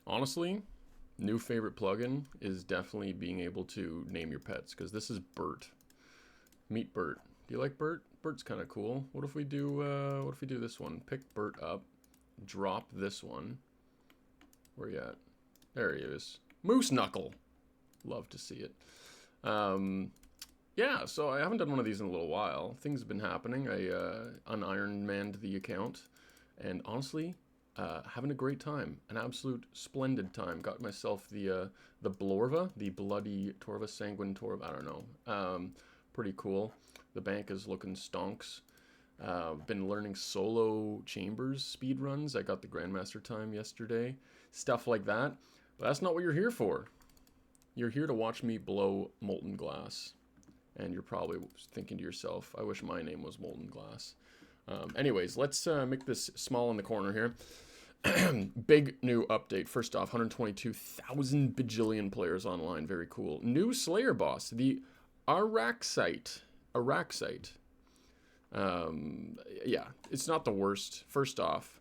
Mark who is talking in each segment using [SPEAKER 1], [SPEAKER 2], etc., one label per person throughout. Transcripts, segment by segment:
[SPEAKER 1] Honestly, new favorite plugin is definitely being able to name your pets, because this is Bert. Meet Bert. Do you like Bert? Bert's kind of cool. What if we do this one? Pick Bert up, drop this one. Where you at? There he is. Moose Knuckle. Love to see it. Yeah, so I haven't done one of these in a little while. Things have been happening. I un-Iron-manned the account, and honestly, having a great time. An absolute splendid time. Got myself the Blorva, the Bloody Torva, Sanguine Torva, I don't know. Pretty cool. The bank is looking stonks. Been learning solo chambers speed runs. I got the Grandmaster time yesterday. Stuff like that. But that's not what you're here for. You're here to watch me blow molten glass. And you're probably thinking to yourself, I wish my name was Molten Glass. Anyways, let's make this small in the corner here. Big new update. First off, 122,000 bajillion players online. Very cool. New Slayer boss, the Araxxite. Yeah, it's not the worst. First off,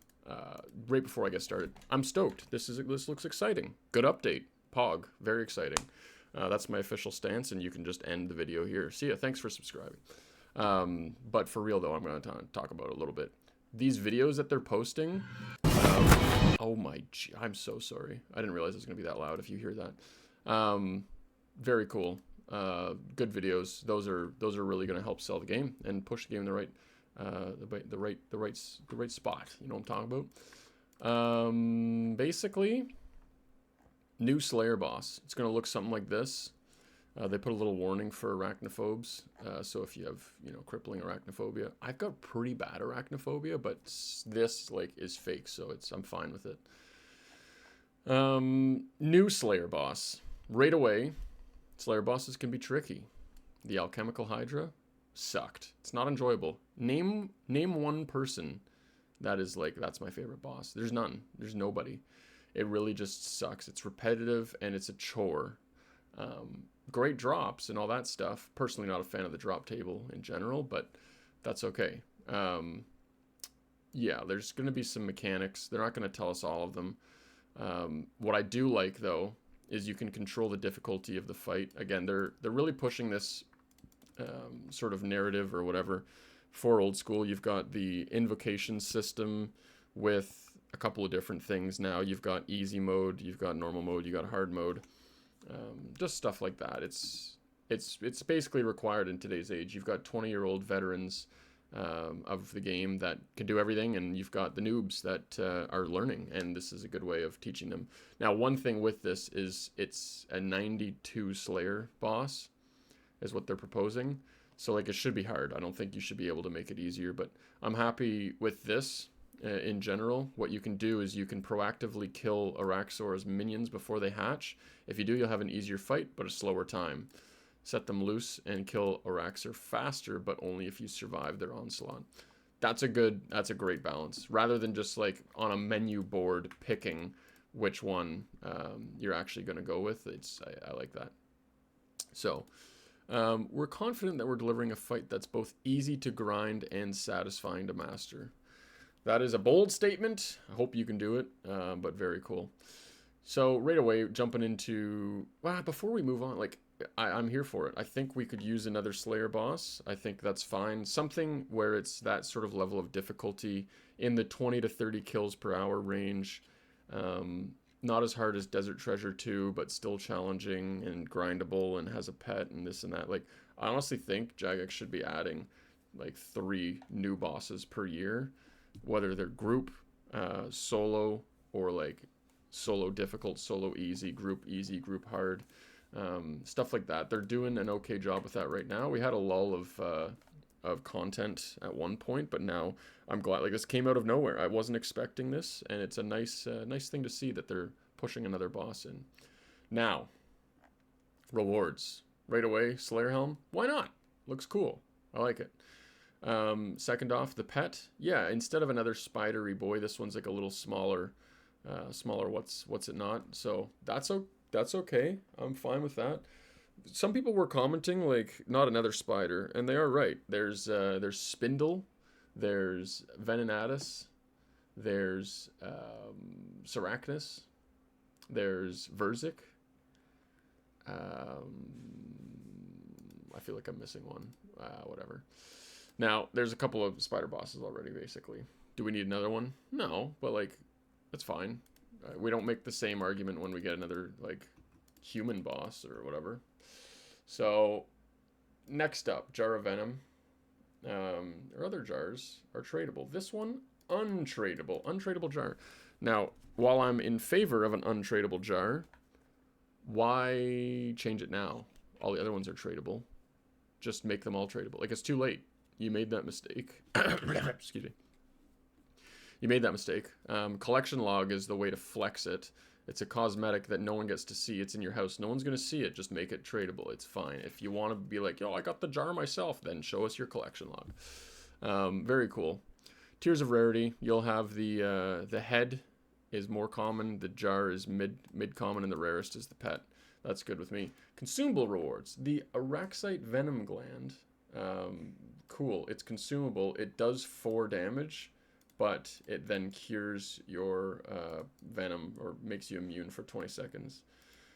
[SPEAKER 1] right before I get started, I'm stoked. This looks exciting. Good update. Pog. Very exciting. That's my official stance, and you can just end the video here. See ya. Thanks for subscribing. But for real, though, I'm going to talk about it a little bit. These videos that they're posting... oh my... I'm so sorry. I didn't realize it was going to be that loud if you hear that. Very cool. Good videos. Those are really going to help sell the game and push the game in the right spot. You know what I'm talking about? Basically... New Slayer boss. It's going to look something like this. They put a little warning for arachnophobes. So if you have, crippling arachnophobia. I've got pretty bad arachnophobia, but this, is fake, so I'm fine with it. New Slayer boss. Right away, Slayer bosses can be tricky. The Alchemical Hydra sucked. It's not enjoyable. Name one person that is that's my favorite boss. There's none. There's nobody. It really just sucks. It's repetitive and it's a chore. Great drops and all that stuff. Personally not a fan of the drop table in general, but that's okay. Yeah, there's going to be some mechanics. They're not going to tell us all of them. What I do like, though, is you can control the difficulty of the fight. Again, they're really pushing this sort of narrative or whatever for old school. You've got the invocation system with a couple of different things now. You've got easy mode, you've got normal mode, you got hard mode, just stuff like that. It's basically required in today's age. You've got 20-year-old veterans of the game that can do everything, and you've got the noobs that are learning, and this is a good way of teaching them. Now, one thing with this is it's a 92 Slayer boss is what they're proposing, so it should be hard. I don't think you should be able to make it easier, but I'm happy with this. In general, what you can do is you can proactively kill Araxxor's minions before they hatch. If you do, you'll have an easier fight, but a slower time. Set them loose and kill Araxxor faster, but only if you survive their onslaught. That's a great balance. Rather than just on a menu board picking which one you're actually going to go with. I like that. So, we're confident that we're delivering a fight that's both easy to grind and satisfying to master. That is a bold statement. I hope you can do it, but very cool. So right away, jumping into... Well, before we move on, I'm here for it. I think we could use another Slayer boss. I think that's fine. Something where it's that sort of level of difficulty in the 20 to 30 kills per hour range. Not as hard as Desert Treasure 2, but still challenging and grindable and has a pet and this and that. I honestly think Jagex should be adding 3 new bosses per year. Whether they're group, solo, or solo difficult, solo easy, group hard, stuff like that. They're doing an okay job with that right now. We had a lull of content at one point, but now I'm glad. This came out of nowhere. I wasn't expecting this, and it's a nice thing to see that they're pushing another boss in. Now, rewards right away. Slayer Helm. Why not? Looks cool. I like it. Second off, the pet. Yeah, instead of another spidery boy, this one's a little smaller. What's it not? So that's okay. I'm fine with that. Some people were commenting not another spider, and they are right. There's Spindle, there's Venenatus, there's Seracnus. There's Verzik. I feel like I'm missing one. Whatever. Now, there's a couple of spider bosses already, basically. Do we need another one? No, but, like, that's fine. We don't make the same argument when we get another, like, human boss or whatever. So, next up, Jar of Venom. Our other jars are tradable. This one, untradeable. Untradeable jar. Now, while I'm in favor of an untradeable jar, why change it now? All the other ones are tradable. Just make them all tradable. Like, it's too late. You made that mistake. Excuse me. You made that mistake. Collection log is the way to flex it. It's a cosmetic that no one gets to see. It's in your house. No one's going to see it. Just make it tradable. It's fine. If you want to be like, yo, I got the jar myself, then show us your collection log. Very cool. Tiers of rarity. You'll have the head is more common. The jar is mid common, and the rarest is the pet. That's good with me. Consumable rewards. The Araxxite venom gland. Cool. It's consumable. It does 4 damage, but it then cures your venom or makes you immune for 20 seconds.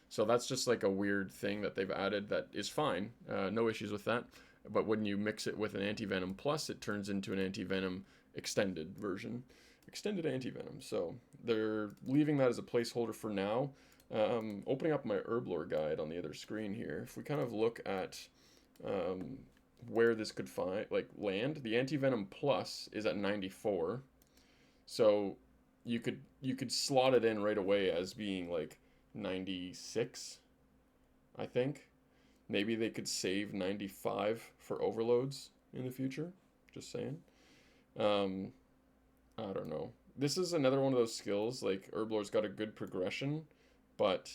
[SPEAKER 1] So that's just like a weird thing that they've added that is fine. No issues with that. But when you mix it with an anti-venom plus, it turns into an anti-venom extended version. Extended anti-venom. So they're leaving that as a placeholder for now. Opening up my herblore guide on the other screen here. If we kind of look at where this could land, the anti-venom plus is at 94. So you could slot it in right away as being like 96, I think. Maybe they could save 95 for overloads in the future. Just saying. I don't know. This is another one of those skills, like herblore's got a good progression, but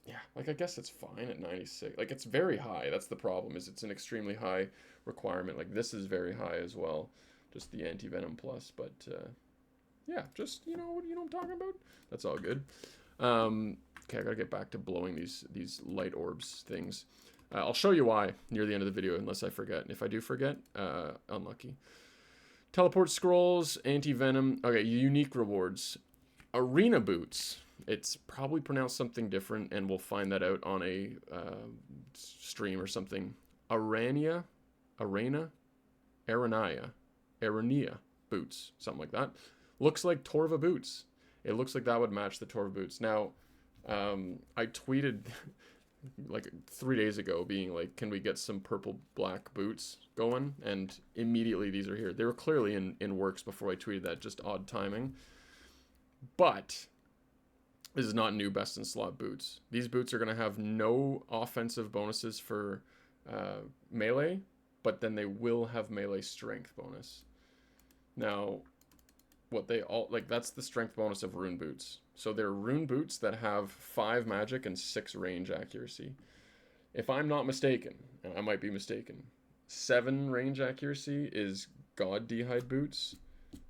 [SPEAKER 1] yeah, like I guess it's fine at 96. Like it's very high. That's the problem, is it's an extremely high requirement. Like this is very high as well. Just the anti-venom plus, but yeah, just you know what I'm talking about. That's all good. Okay, I gotta get back to blowing these light orbs things. I'll show you why near the end of the video, unless I forget. If I do forget, unlucky. Teleport scrolls, anti-venom. Okay, unique rewards. Arena boots. It's probably pronounced something different, and we'll find that out on a stream or something. Arania boots, something like that. Looks like Torva boots. It looks like that would match the Torva boots. Now, I tweeted like 3 days ago being like, can we get some purple black boots going? And immediately these are here. They were clearly in works before I tweeted that, just odd timing. But this is not new best in slot boots. These boots are going to have no offensive bonuses for melee, but then they will have melee strength bonus. Now, what they all, like, that's the strength bonus of rune boots. So they're rune boots that have 5 magic and 6 range accuracy. If I'm not mistaken, and I might be mistaken, 7 range accuracy is God D'hide boots,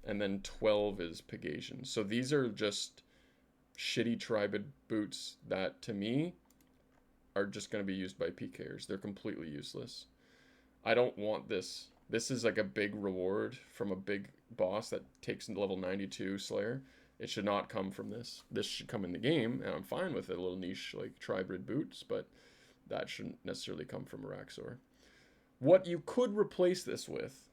[SPEAKER 1] and then 12 is Pegasian. So these are just shitty tribid boots that, to me, are just going to be used by PKers. They're completely useless. I don't want this. This is like a big reward from a big boss that takes level 92 Slayer. It should not come from this. This should come in the game, and I'm fine with it. A little niche like tribrid boots, but that shouldn't necessarily come from Araxxor. What you could replace this with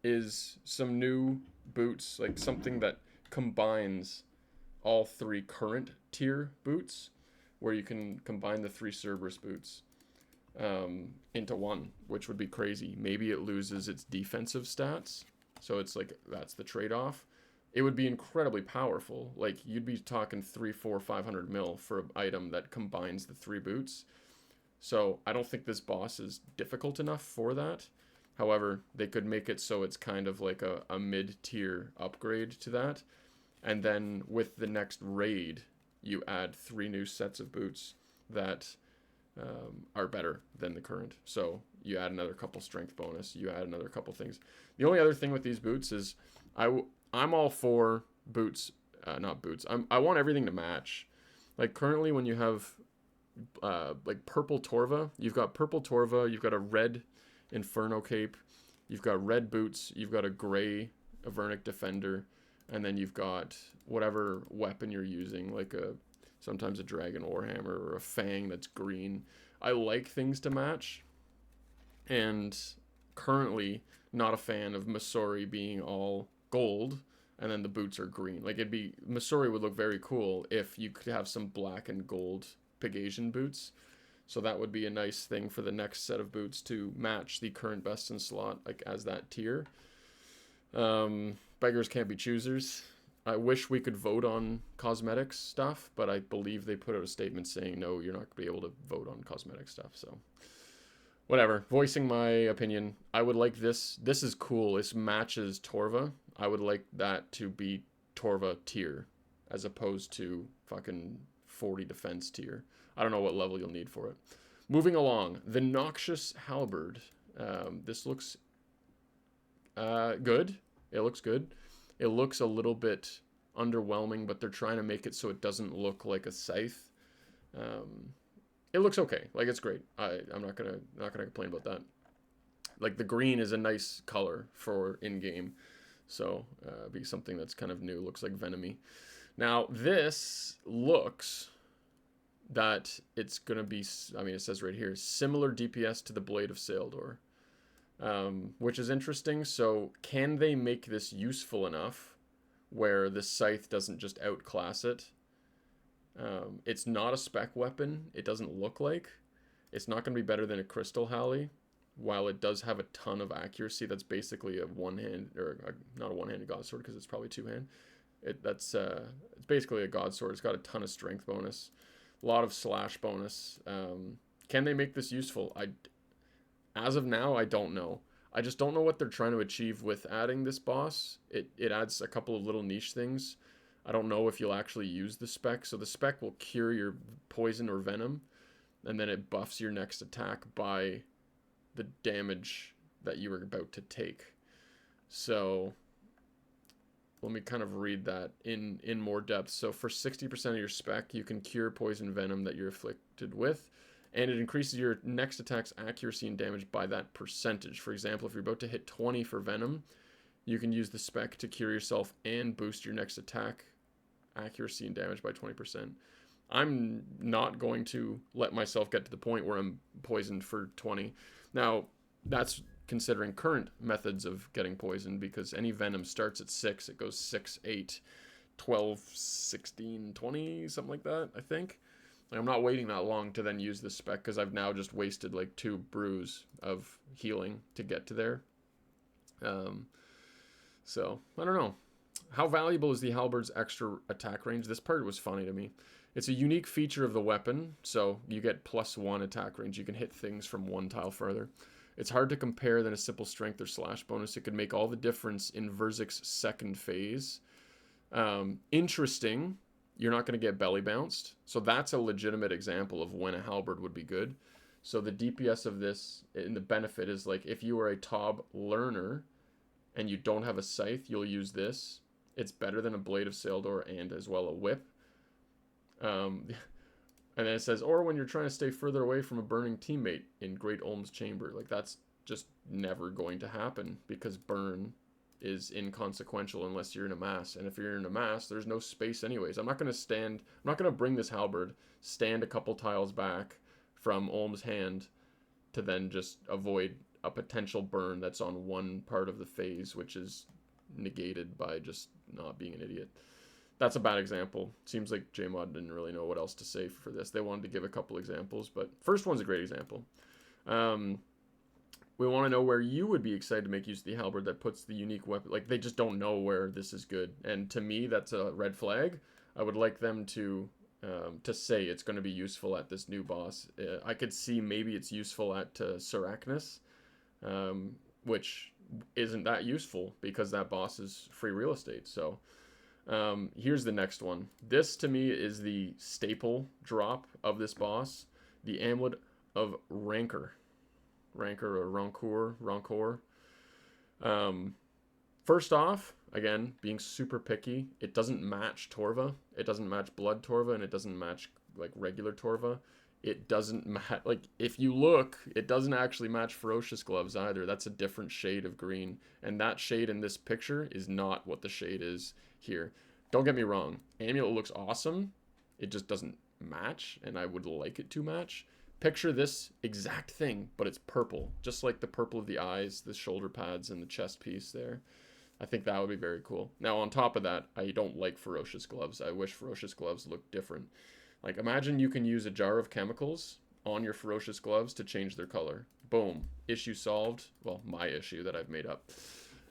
[SPEAKER 1] is some new boots, like something that combines all 3 current tier boots, where you can combine the 3 Cerberus boots into one, which would be crazy. Maybe it loses its defensive stats, so it's like that's the trade-off. It would be incredibly powerful. Like you'd be talking 3, 4, 500 mil for an item that combines the 3 boots. So I don't think this boss is difficult enough for that. However, they could make it so it's kind of like a mid-tier upgrade to that. And then with the next raid, you add 3 new sets of boots that are better than the current. So you add another couple strength bonus. You add another couple things. The only other thing with these boots is I'm all for boots. Not boots. I want everything to match. Like currently when you have like purple Torva, you've got purple Torva, you've got a red Inferno cape, you've got red boots, you've got a gray Avernic Defender, and then you've got whatever weapon you're using, like sometimes a dragon warhammer or a fang that's green. I like things to match, and currently not a fan of Masori being all gold and then the boots are green. Like Masori would look very cool if you could have some black and gold Pegasian boots. So that would be a nice thing for the next set of boots to match the current best in slot, like as that tier. Beggars can't be choosers. I wish we could vote on cosmetics stuff, but I believe they put out a statement saying, no, you're not going to be able to vote on cosmetic stuff. So whatever, voicing my opinion. I would like this. This is cool. This matches Torva. I would like that to be Torva tier as opposed to fucking 40 defense tier. I don't know what level you'll need for it. Moving along, the Noxious Halberd. This looks good. It looks good. It looks a little bit underwhelming, but they're trying to make it so it doesn't look like a scythe. It looks okay. Like, it's great. I'm not gonna complain about that. Like, the green is a nice color for in-game, so be something that's kind of new. Looks like Venomy. Now, this looks that it's gonna be, I mean, it says right here, similar DPS to the Blade of Saeldor, which is interesting. So, can they make this useful enough where the scythe doesn't just outclass it? It's not a spec weapon. It doesn't look like. It's not going to be better than a Crystal Halley, while it does have a ton of accuracy. That's basically a one-hand, or not a one-handed God Sword because it's probably two-hand. It's basically a God Sword. It's got a ton of strength bonus, a lot of slash bonus. Can they make this useful? As of now, I don't know. I just don't know what they're trying to achieve with adding this boss. It adds a couple of little niche things. I don't know if you'll actually use the spec. So the spec will cure your poison or venom, and then it buffs your next attack by the damage that you were about to take. So let me kind of read that in more depth. So for 60% of your spec, you can cure poison venom that you're afflicted with, and it increases your next attack's accuracy and damage by that percentage. For example, if you're about to hit 20 for venom, you can use the spec to cure yourself and boost your next attack accuracy and damage by 20%. I'm not going to let myself get to the point where I'm poisoned for 20. Now, that's considering current methods of getting poisoned, because any venom starts at 6, it goes 6, 8, 12, 16, 20, something like that, I think. Like, I'm not waiting that long to then use the spec, because I've now just wasted like 2 brews of healing to get to there. So, I don't know. How valuable is the halberd's extra attack range? This part was funny to me. It's a unique feature of the weapon, so you get +1 attack range. You can hit things from 1 tile further. It's hard to compare than a simple strength or slash bonus. It could make all the difference in Verzik's second phase. Interesting. You're not going to get belly bounced. So that's a legitimate example of when a halberd would be good. So the DPS of this, and the benefit is, like, if you are a Tob learner and you don't have a scythe, you'll use this. It's better than a Blade of Saeldor and as well a whip. And then it says, or when you're trying to stay further away from a burning teammate in Great Olm's Chamber. Like, that's just never going to happen, because burn is inconsequential unless you're in a mass. And if you're in a mass, there's no space anyways. I'm not going to bring this halberd, stand a couple tiles back from Olm's hand to then just avoid a potential burn that's on one part of the phase, which is negated by just not being an idiot. That's a bad example. Seems like JMod didn't really know what else to say for this. They wanted to give a couple examples, but first one's a great example. We want to know where you would be excited to make use of the halberd that puts the unique weapon. Like, they just don't know where this is good, and to me, that's a red flag. I would like them to say it's going to be useful at this new boss. I could see maybe it's useful at Sarachnis, which isn't that useful because that boss is free real estate. So here's the next one. This to me is the staple drop of this boss, the Amulet of Rancor or Rancor. First off, again, being super picky, it doesn't match Torva. It doesn't match Blood Torva, and it doesn't match like regular Torva. it doesn't match. Like, if you look, it doesn't actually match Ferocious Gloves either. That's a different shade of green. And that shade in this picture is not what the shade is here. Don't get me wrong. Amulet looks awesome. It just doesn't match, and I would like it to match. Picture this exact thing, but it's purple. Just like the purple of the eyes, the shoulder pads, and the chest piece there. I think that would be very cool. Now, on top of that, I don't like Ferocious Gloves. I wish Ferocious Gloves looked different. Like, imagine you can use a jar of chemicals on your Ferocious Gloves to change their color. Boom. Issue solved. Well, my issue that I've made up.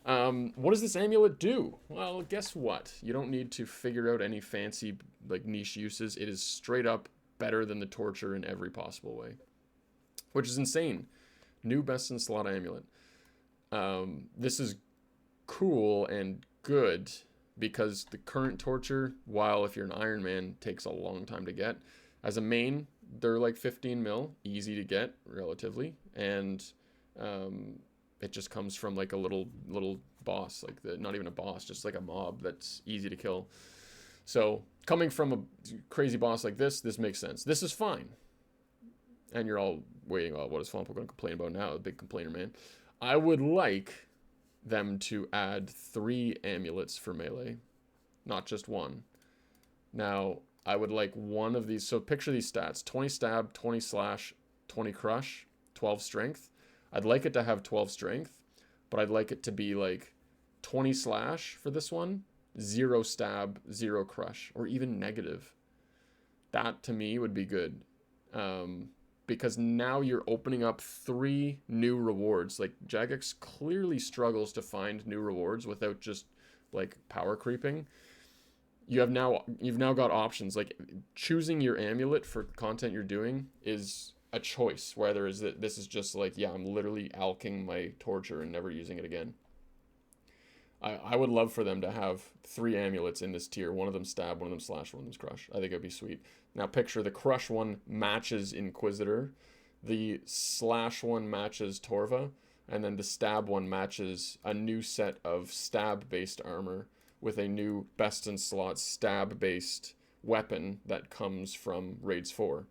[SPEAKER 1] What does this amulet do? Well, guess what? You don't need to figure out any fancy, like, niche uses. It is straight up better than the Torture in every possible way. Which is insane. New best in slot amulet. This is cool and good, because the current Torture, while if you're an Iron Man, takes a long time to get. As a main, they're like 15 mil, easy to get, relatively, and it just comes from like a little boss, like not even a boss, just like a mob that's easy to kill. So coming from a crazy boss like this makes sense. This is fine. And you're all waiting, oh, what is Fompo going to complain about now? The big complainer, man. I would like them to add 3 amulets for melee, not just 1. Now, I would like one of these. So picture these stats: 20 stab, 20 slash, 20 crush, 12 strength. I'd like it to have 12 strength, but I'd like it to be like 20 slash for this one, 0 stab, 0 crush, or even negative. That to me would be good. Because now you're opening up 3 new rewards. Like, Jagex clearly struggles to find new rewards without just like power creeping. You've now got options. Like, choosing your amulet for content you're doing is a choice, whether is that this is just like, yeah, I'm literally alking my Torture and never using it again. I would love for them to have 3 amulets in this tier. One of them stab, one of them slash, one of them crush. I think it'd be sweet. Now picture the crush one matches Inquisitor, the slash one matches Torva, and then the stab one matches a new set of stab-based armor with a new best in slot stab-based weapon that comes from Raids 4.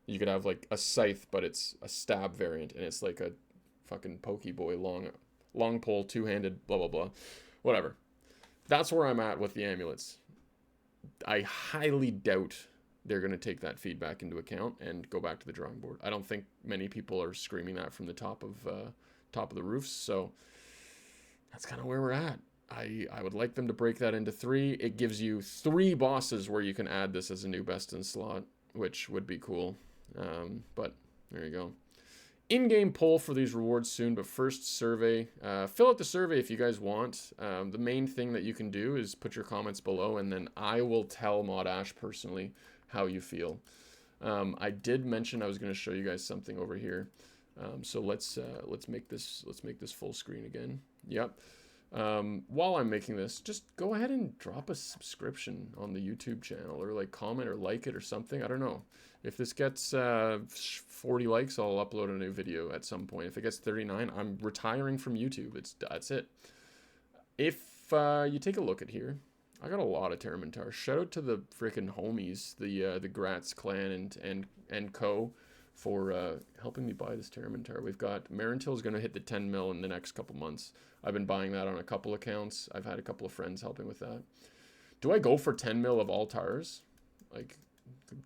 [SPEAKER 1] You could have like a scythe, but it's a stab variant, and it's like a fucking Pokeboy long pole, two-handed, blah, blah, blah. Whatever. That's where I'm at with the amulets. I highly doubt they're going to take that feedback into account and go back to the drawing board. I don't think many people are screaming that from the top of the roofs, so that's kind of where we're at. I would like them to break that into 3. It gives you 3 bosses where you can add this as a new best in slot, which would be cool. But there you go. In-game poll for these rewards soon, but first survey. Fill out the survey if you guys want. The main thing that you can do is put your comments below, and then I will tell Mod Ash personally how you feel. I did mention I was going to show you guys something over here. So let's make this full screen again. Yep. While I'm making this, just go ahead and drop a subscription on the YouTube channel, or like comment or like it or something. I don't know. If this gets 40 likes, I'll upload a new video at some point. If it gets 39, I'm retiring from YouTube. That's it. If you take a look at here, I got a lot of Terramintar. Shout out to the freaking homies, the Gratz clan and co, for helping me buy this Terramintar. We've got Marintil's going to hit the 10 mil in the next couple months. I've been buying that on a couple accounts. I've had a couple of friends helping with that. Do I go for 10 mil of all tars? Like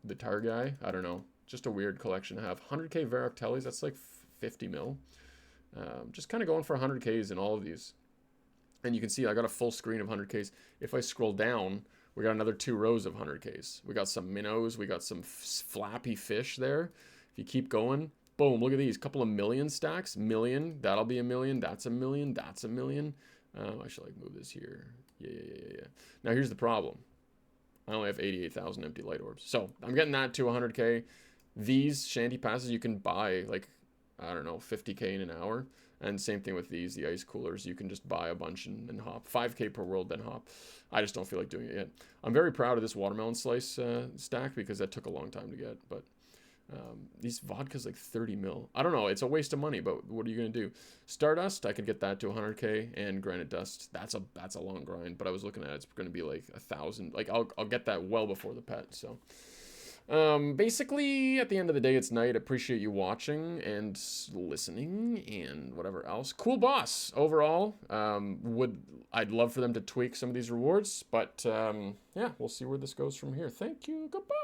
[SPEAKER 1] the tar guy? I don't know. Just a weird collection to have. 100k Varrock that's like 50 mil. Just kind of going for 100ks in all of these. And you can see I got a full screen of 100ks. If I scroll down, we got another 2 rows of 100ks. We got some minnows. We got some flappy fish there. If you keep going, boom, look at these. Couple of million stacks. Million. That'll be a million. That's a million. That's a million. I should like move this here. Yeah. Now here's the problem. I only have 88,000 empty light orbs. So I'm getting that to 100k. These shanty passes you can buy like, I don't know, 50k in an hour. And same thing with these, the ice coolers. You can just buy a bunch and hop. 5k per world, then hop. I just don't feel like doing it yet. I'm very proud of this watermelon slice stack because that took a long time to get. But these vodkas like 30 mil. I don't know. It's a waste of money, but what are you going to do? Stardust, I could get that to 100k. And Granite Dust, that's a long grind. But I was looking at it, it's going to be like 1,000. Like I'll get that well before the pet. So Basically, at the end of the day, it's night. Appreciate you watching and listening and whatever else. Cool boss overall. I'd love for them to tweak some of these rewards, but yeah, we'll see where this goes from here. Thank you. Goodbye.